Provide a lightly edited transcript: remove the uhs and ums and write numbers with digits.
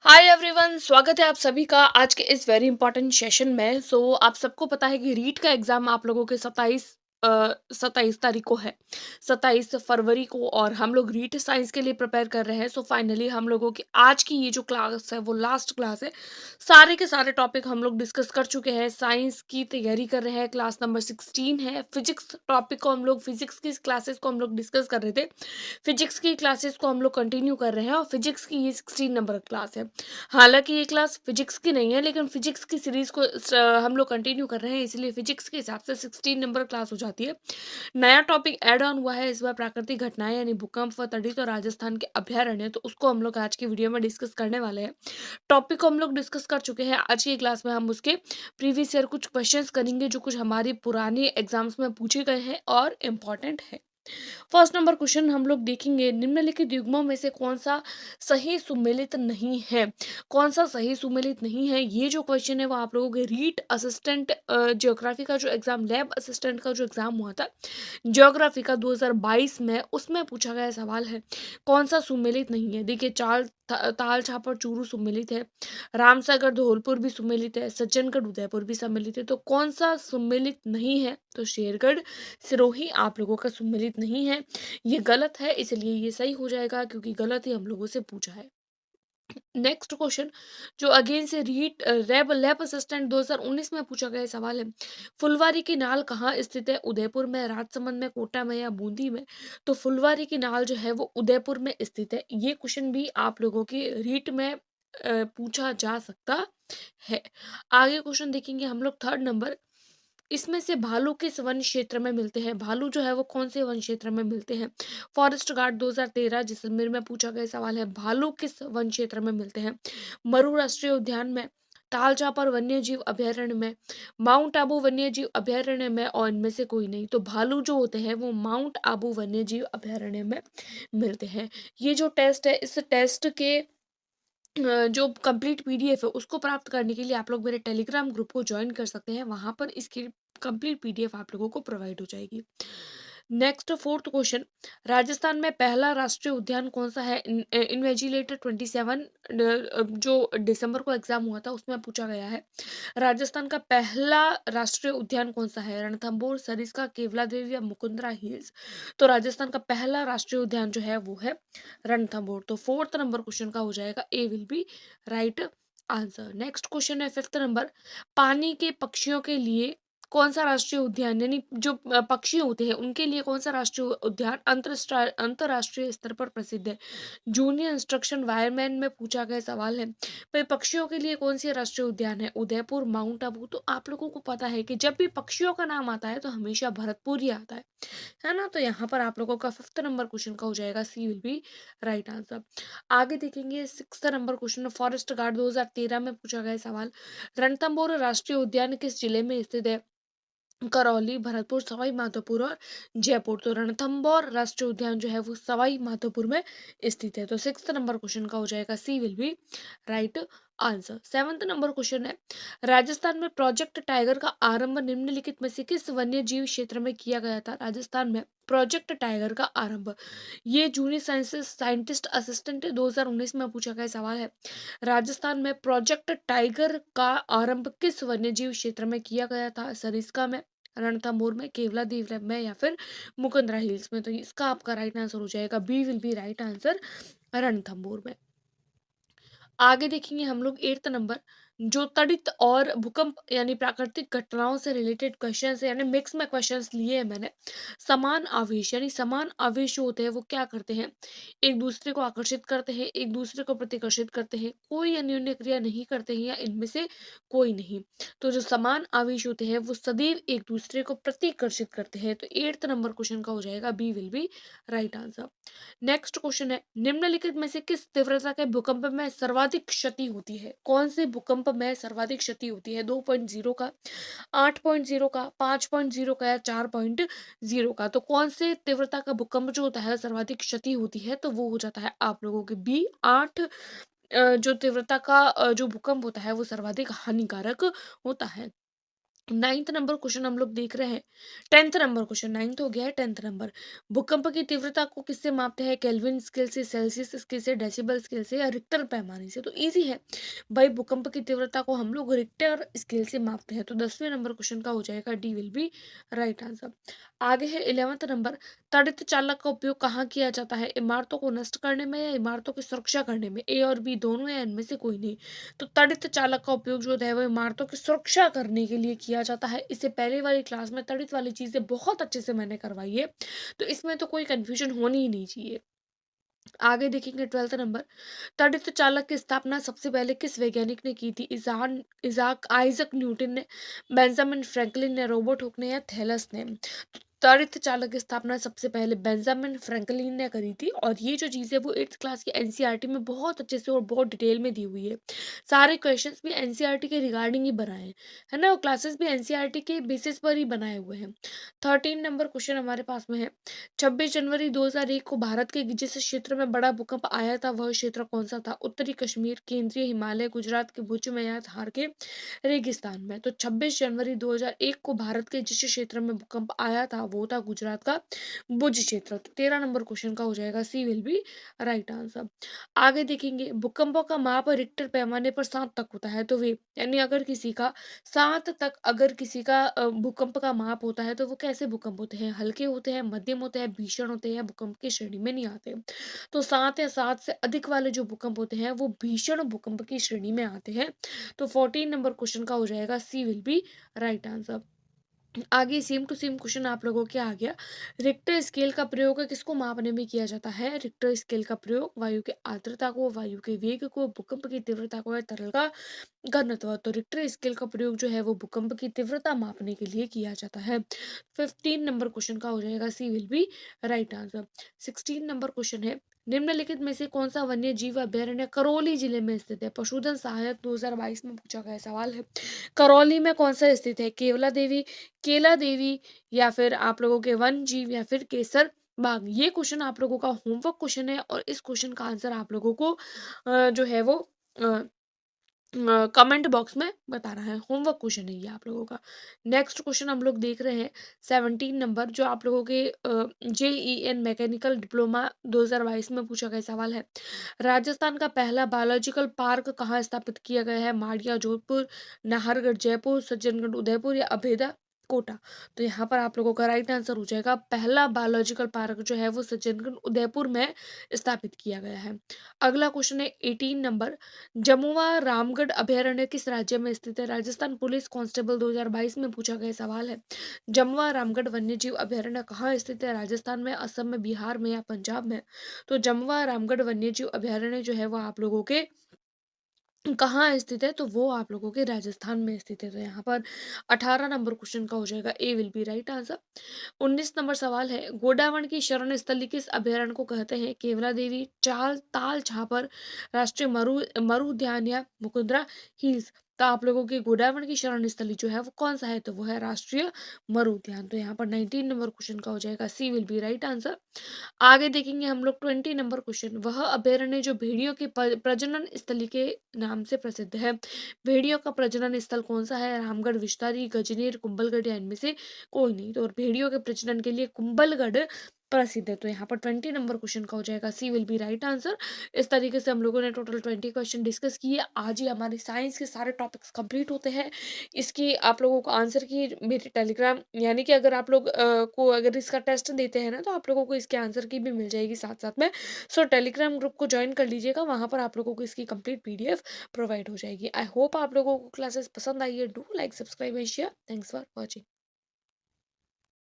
Hi everyone, स्वागत है आप सभी का आज के इस वेरी इंपॉर्टेंट सेशन में। आप सबको पता है कि रीट का एग्जाम आप लोगों के 27 तारीख को है, 27 फरवरी को। और हम लोग रीट साइंस के लिए प्रिपेयर कर रहे हैं। फाइनली हम लोगों की आज की ये जो क्लास है वो लास्ट क्लास है। सारे के सारे टॉपिक हम लोग डिस्कस कर चुके हैं। साइंस की तैयारी कर रहे हैं, क्लास नंबर 16 है। फिजिक्स टॉपिक को हम लोग, फिजिक्स की क्लासेस को हम लोग डिस्कस कर रहे थे। फिजिक्स की क्लासेस को हम लोग कंटिन्यू कर रहे हैं और फिजिक्स की ये 16 नंबर क्लास है। हालांकि ये क्लास फिजिक्स की नहीं है, लेकिन फिजिक्स की सीरीज को हम लोग कंटिन्यू कर रहे हैं, इसलिए फिजिक्स के हिसाब से 16 नंबर क्लास हो जाती है। नया टॉपिक ऐड ऑन हुआ है इस बार, प्राकृतिक घटनाएं यानी भूकंप व तड़ित और राजस्थान के अभ्यारण्य। तो उसको हम लोग आज की वीडियो में डिस्कस करने वाले हैं। टॉपिक को हम लोग डिस्कस कर चुके हैं। आज की क्लास में हम उसके प्रीवियस ईयर कुछ क्वेश्चंस करेंगे जो कुछ हमारी पुरानी एग्जाम्स में पूछे गए हैं और इम्पोर्टेंट है। फर्स्ट नंबर क्वेश्चन हम लोग देखेंगे, निम्नलिखित युग्मों में से कौन सा सही सुमेलित नहीं है। कौन सा सही सुमेलित नहीं है, ये जो क्वेश्चन है वो आप लोगों के रीट असिस्टेंट ज्योग्राफी का जो एग्जाम, लैब असिस्टेंट का जो एग्जाम हुआ था ज्योग्राफी का 2022 में, उसमें पूछा गया सवाल है। कौन सा सुमेलित नहीं है। देखिए, ताल छापर चूरू सुमेलित है, रामसागर धौलपुर भी सुमेलित है, सज्जनगढ़ उदयपुर भी सम्मिलित है। तो कौन सा सुमेलित नहीं है, तो शेरगढ़ सिरोही आप लोगों का सुमेलित नहीं है। ये गलत है, इसलिए ये सही हो जाएगा क्योंकि गलत ही हम लोगों से पूछा है। नेक्स्ट क्वेश्चन जो अगेन से रीट रैब लैब असिस्टेंट 2019 में पूछा गया सवाल है। फुलवारी की नाल कहाँ स्थित है, उदयपुर में, राजसमंद में, कोटा में या बूंदी में। तो फुलवारी की नाल जो है वो उदयपुर में स्थित है। ये क्वेश्चन भी आप लोगों की रीट में पूछा जा सकता है। आगे क्वेश्चन देखेंगे हम लोग, थर्ड नंबर। इसमें से भालू किस वन क्षेत्र में मिलते हैं। भालू जो है वो कौन से वन क्षेत्र में मिलते हैं। फॉरेस्ट गार्ड 2013 जैसलमेर में पूछा गया सवाल है। भालू किस वन क्षेत्र में मिलते हैं। मरु राष्ट्रीय उद्यान में, ताल चापर वन्य जीव अभयारण्य में, माउंट आबू वन्य जीव अभयारण्य में, और इनमें से कोई नहीं। तो भालू जो होते हैं वो माउंट आबू वन्य जीव अभयारण्य में मिलते हैं। ये जो टेस्ट है, इस टेस्ट के जो कंप्लीट पीडीएफ है उसको प्राप्त करने के लिए आप लोग मेरे टेलीग्राम ग्रुप को ज्वाइन कर सकते हैं। वहां पर इसकी कंप्लीट पीडीएफ आप लोगों को प्रोवाइड हो जाएगी। नेक्स्ट फोर्थ क्वेश्चन, राजस्थान में पहला राष्ट्रीय उद्यान कौन सा है। इन्वेजिलेटर 27 जो दिसंबर को एग्जाम हुआ था उसमें पूछा गया है। राजस्थान का पहला राष्ट्रीय उद्यान कौन सा है। रणथंभौर, सरिस्का, केवला देवी या मुकुंदरा हिल्स। तो राजस्थान का पहला राष्ट्रीय उद्यान जो है वो है रणथंभौर। तो फोर्थ नंबर क्वेश्चन का हो जाएगा A will be right answer. Next question है फिफ्थ नंबर, पानी के पक्षियों के लिए कौन सा राष्ट्रीय उद्यान, यानी जो पक्षी होते हैं उनके लिए कौन सा राष्ट्रीय उद्यान अंतरराष्ट्रीय स्तर पर प्रसिद्ध है। जूनियर इंस्ट्रक्शन वायरमैन में पूछा गया सवाल है। भाई, पक्षियों के लिए कौन सी राष्ट्रीय उद्यान है, उदयपुर, माउंट आबू। तो आप लोगों को पता है कि जब भी पक्षियों का नाम आता है तो हमेशा भरतपुर ही आता है ना। तो यहाँ पर आप लोगों का फिफ्थ नंबर क्वेश्चन का हो जाएगा C will be right answer. आगे देखेंगे sixth number question, forest guard 2013 में पूछा गया सवाल। रणथंभौर राष्ट्रीय उद्यान किस जिले में स्थित है। करौली, भरतपुर, सवाई माधोपुर और जयपुर। तो रणथंभौर राष्ट्रीय उद्यान जो है वो सवाई माधोपुर में स्थित है। तो सिक्स्थ नंबर क्वेश्चन का हो जाएगा C will be right answer. Seventh number question है, राजस्थान में प्रोजेक्ट टाइगर का आरंभ निम्नलिखित में से किस वन्य जीव क्षेत्र में किया गया था। राजस्थान में प्रोजेक्ट टाइगर का आरंभ, ये जूनियर साइंटिस्ट असिस्टेंट 2019 में पूछा गया सवाल है। राजस्थान में प्रोजेक्ट टाइगर का आरंभ किस वन्य जीव क्षेत्र में किया गया था। सरिस्का में, रणथंभौर में, केवला देव में या फिर मुकुंदरा हिल्स में। तो इसका आपका राइट आंसर हो जाएगा B will be right answer, Ranthambore में। आगे देखेंगे हम लोग एट्थ नंबर, जो तड़ित और भूकंप यानी प्राकृतिक घटनाओं से रिलेटेड क्वेश्चन है, यानी मिक्स में क्वेश्चंस लिए हैं मैंने। समान आवेश, यानी समान आवेश जो होते हैं वो क्या करते हैं, एक दूसरे को आकर्षित करते हैं, एक दूसरे को प्रतिकर्षित करते हैं, कोई अन्योन्य क्रिया नहीं करते हैं या इनमें से कोई नहीं। तो जो समान आवेश होते हैं वो सदैव एक दूसरे को प्रतिकर्षित करते हैं। तो एट्थ नंबर क्वेश्चन का हो जाएगा B will be right answer. Next question है, निम्नलिखित में से किस तीव्रता के भूकंप में सर्वाधिक क्षति होती है। कौन से भूकंप में सर्वाधिक क्षति होती है, 2.0 का, 8.0 का, 5.0 का या 4.0 का। तो कौन से तीव्रता का भूकंप जो होता है सर्वाधिक क्षति होती है, तो वो हो जाता है आप लोगों के बी 8। जो तीव्रता का जो भूकंप होता है वो सर्वाधिक हानिकारक होता है। 9th नंबर क्वेश्चन हम लोग देख रहे हैं। 10th नंबर क्वेश्चन, 9th हो गया है, 10th नंबर। भूकंप की तीव्रता को किससे मापते हैं? केल्विन स्केल से, सेल्सियस स्केल से, डेसिबल स्केल से या रिक्टर पैमाने से? तो इजी है भाई, भूकंप की तीव्रता को हम लोग रिक्टर स्केल से मापते हैं। तो 10वें नंबर क्वेश्चन का हो जाएगा D will be right answer. आगे है 11th नंबर। तड़ित चालक का उपयोग कहाँ किया जाता है? इमारतों को नष्ट करने में या इमारतों की सुरक्षा करने में? ए और बी दोनों या इनमें से कोई नहीं? तो तड़ित चालक का उपयोग जो होता है वो इमारतों की सुरक्षा करने के लिए किया जाता है। इससे पहले वाली क्लास में तड़ित वाली चीजें बहुत अच्छे से मैंने करवाई है, तो इसमें तो कोई कंफ्यूजन होनी ही नहीं चाहिए। आगे देखेंगे 12th नंबर। तड़ित चालक की स्थापना सबसे पहले किस वैज्ञानिक ने की थी? इजाक आइजक न्यूटन ने, बेंजामिन फ्रैंकलिन ने, रॉबर्ट हुक ने या थैलस ने? त्वरित चालक की स्थापना सबसे पहले बेंजामिन फ्रैंकलिन ने करी थी, और ये जो चीज़ है वो 8th क्लास की एनसीईआरटी में बहुत अच्छे से और बहुत डिटेल में दी हुई है। सारे क्वेश्चंस भी एनसीईआरटी के रिगार्डिंग ही बनाए हैं, है ना, और क्लासेस भी एनसीईआरटी के बेसिस पर ही बनाए हुए हैं। 13 नंबर क्वेश्चन हमारे पास में है। 26 जनवरी 2001 को भारत के जिस क्षेत्र में बड़ा भूकंप आया था वह क्षेत्र कौन सा था? उत्तरी कश्मीर, केंद्रीय हिमालय, गुजरात के भुज में या थार के रेगिस्तान में? तो 26 जनवरी 2001 को भारत के जिस क्षेत्र में भूकंप आया था वो था गुजरात का भुज क्षेत्र। तो 13 नंबर क्वेश्चन का हो जाएगा C will be right answer. आगे देखेंगे, भूकंपों का माप रिक्टर पैमाने पर 7 तक होता है तो वे, यानी अगर किसी का 7 तक, अगर किसी का भूकंप का माप होता है तो वो कैसे भूकंप होते हैं? हल्के होते हैं, मध्यम होते हैं, भीषण होते हैं, या भूकंप की श्रेणी में नहीं आते? तो 7 या 7 से अधिक वाले जो भूकंप होते हैं वो भीषण भूकंप की श्रेणी में आते हैं। तो 14 नंबर क्वेश्चन का हो जाएगा C will be right answer. आगे सेम टू सेम क्वेश्चन आप लोगों के आ गया। रिक्टर स्केल का प्रयोग किसको मापने में किया जाता है? रिक्टर स्केल का प्रयोग वायु की आर्द्रता को, वायु के वेग को, भूकंप की तीव्रता को या तरल का घनत्व। तो रिक्टर स्केल का प्रयोग जो है वो भूकंप की तीव्रता मापने के लिए किया जाता है। 15 नंबर क्वेश्चन का हो जाएगा C will be right answer. 16 number question है। निम्नलिखित में से कौन सा वन्य जीव अभयारण्य करौली जिले में स्थित है? पशुधन सहायक 2022 में पूछा गया सवाल है। करौली में कौन सा स्थित है? केला देवी, या फिर आप लोगों के वन जीव, या फिर केसर बाग? ये क्वेश्चन आप लोगों का होमवर्क क्वेश्चन है, और इस क्वेश्चन का आंसर आप लोगों को जो है वो कमेंट बॉक्स में बताना है। होमवर्क क्वेश्चन है ये आप लोगों का। नेक्स्ट क्वेश्चन हम लोग देख रहे हैं 17 नंबर, जो आप लोगों के जेईएन मैकेनिकल डिप्लोमा 2022 में पूछा गया सवाल है। राजस्थान का पहला बायोलॉजिकल पार्क कहाँ स्थापित किया गया है? माड़िया जोधपुर, नाहरगढ़ जयपुर, सज्जनगढ़ उदयपुर या अभेदा कोटा? तो यहाँ पर आप लोगों का राइट आंसर हो जाएगा, पहला बायोलॉजिकल पार्क जो है वो सज्जनगढ़ उदयपुर में स्थापित किया गया है। अगला क्वेश्चन है 18 नंबर। जमुआ रामगढ़ अभयारण्य किस राज्य में स्थित है? राजस्थान पुलिस कांस्टेबल 2022 में पूछा गया सवाल है। जमुआ रामगढ़ वन्यजीव अभयारण्य कहाँ स्थित है? राजस्थान में, असम में, बिहार में या पंजाब में? तो जमुआ रामगढ़ वन्यजीव अभयारण्य जो है वो आप लोगों के कहाँ स्थित है? तो वो आप लोगों के राजस्थान में स्थित है। तो यहाँ पर 18 नंबर क्वेश्चन का हो जाएगा A will be right answer. 19 number सवाल है, गोडावण की शरण स्थली किस अभयारण्य को कहते हैं? केवला देवी, चाल ताल छापर, राष्ट्रीय मरु मरु उद्यान या मुकुंदरा हिल्स? तो आप लोगों की गोडावण की शरण स्थली जो है वो कौन सा है? तो वो है राष्ट्रीय मरु उद्यान। तो यहाँ पर 19 नंबर क्वेश्चन का हो जाएगा C will be right answer. आगे देखेंगे हम लोग 20 नंबर क्वेश्चन। वह अभयारण्य जो भेड़ियों की प्रजनन स्थली के नाम से प्रसिद्ध है, भेड़ियों का प्रजनन स्थल कौन सा है? रामगढ़, विस्तारी, गजनेर, कुंभलगढ़ या इनमें से कोई नहीं? तो और भेड़ियों के प्रजनन के लिए कुंभलगढ़ प्रसिद्ध है। तो यहाँ पर 20 नंबर क्वेश्चन का हो जाएगा C will be right answer. इस तरीके से हम लोगों ने टोटल 20 क्वेश्चन डिस्कस किए। आज ही हमारे साइंस के सारे टॉपिक्स कंप्लीट होते हैं। इसकी आप लोगों को आंसर की मेरे टेलीग्राम, यानी कि अगर आप लोग को अगर इसका टेस्ट देते हैं ना, तो आप लोगों को इसके आंसर की भी मिल जाएगी साथ साथ में। सो टेलीग्राम ग्रुप को ज्वाइन कर लीजिएगा, वहां पर आप लोगों को इसकी कंप्लीट पीडीएफ प्रोवाइड हो जाएगी। आई होप आप लोगों को क्लासेस पसंद आई है। Do like, subscribe and share. Thanks for watching.